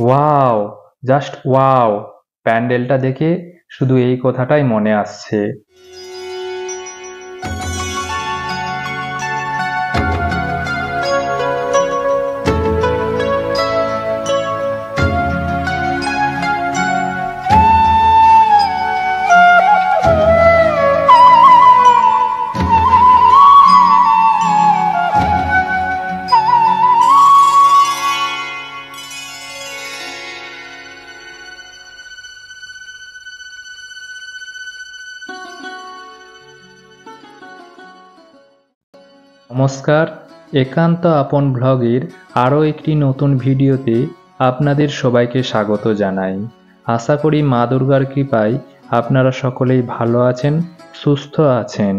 Wow, just wow! প্যান্ডেলটা দেখে শুধু এই কথাটাই মনে আসছে। নমস্কার, একান্ত আপন ব্লগের আরও একটি নতুন ভিডিওতে আপনাদের সবাইকে স্বাগত জানাই। আশা করি মা দুর্গার কৃপায় আপনারা সকলেই ভালো আছেন, সুস্থ আছেন।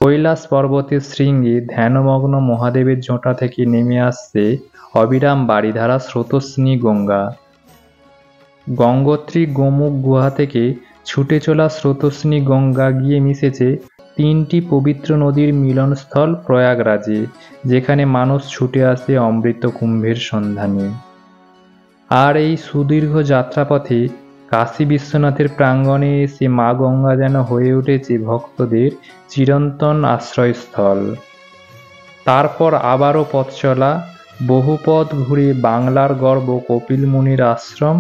কৈলাস পর্বতের শৃঙ্গে ধ্যানমগ্ন মহাদেবের জোঁটা থেকে নেমে আসছে অবিরাম বারিধারা স্রোতস্বিনী গঙ্গা। গঙ্গোত্রী গোমুখ গুহা থেকে ছুটে চলা স্রোতস্বিনী গঙ্গা গিয়ে মিশেছে তিনটি পবিত্র নদীর মিলনস্থল প্রয়াগরাজে, যেখানে মানুষ ছুটে আসে অমৃত কুম্ভের সন্ধানে। আর এই সুদীর্ঘ যাত্রাপথে কাশী বিশ্বনাথের প্রাঙ্গণে এসে মা গঙ্গা যেন হয়ে উঠেছে ভক্তদের চিরন্তন আশ্রয়স্থল। তারপর আবারও পথ চলা, বহু পথ ঘুরে বাংলার গর্ব কপিল মুনির আশ্রম,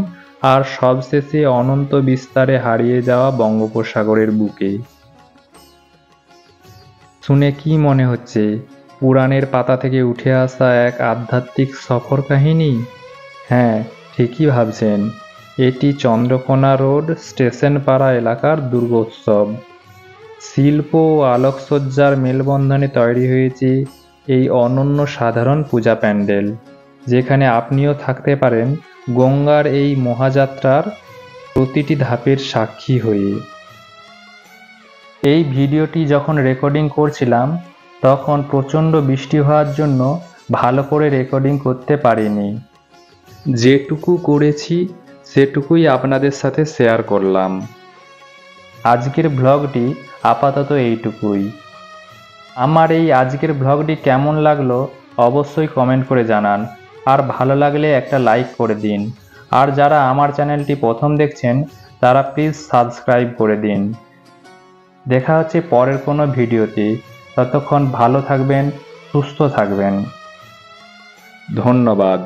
আর সবশেষে অনন্ত বিস্তারে হারিয়ে যাওয়া বঙ্গোপসাগরের বুকে। শুনে কি মনে হচ্ছে? পুরাণের পাতা থেকে উঠে আসা এক আধ্যাত্মিক সফর কাহিনী? হ্যাঁ, ঠিকই ভাবছেন। এটি চন্দ্রকোনা রোড স্টেশনপাড়া এলাকার দুর্গোৎসব। শিল্প ও আলোকসজ্জার মেলবন্ধনে তৈরি হয়েছে এই অনন্য সাধারণ পূজা প্যান্ডেল, যেখানে আপনিও থাকতে পারেন গঙ্গার এই মহাযাত্রার প্রতিটি ধাপের সাক্ষী হয়ে। এই ভিডিওটি যখন রেকর্ডিং করছিলাম তখন প্রচণ্ড বৃষ্টি হওয়ার জন্য ভালো করে রেকর্ডিং করতে পারিনি। যেটুকু করেছি সেটুকুই আপনাদের সাথে শেয়ার করলাম। আজকের ব্লগটি আপাতত এইটুকুই। আমার এই আজকের ব্লগটি কেমন লাগলো অবশ্যই কমেন্ট করে জানান, আর ভালো লাগলে একটা লাইক করে দিন। আর যারা আমার চ্যানেলটি প্রথম দেখছেন তারা প্লিজ সাবস্ক্রাইব করে দিন। দেখা হচ্ছে পরের কোনো ভিডিওতে। ততক্ষণ ভালো থাকবেন, সুস্থ থাকবেন। ধন্যবাদ।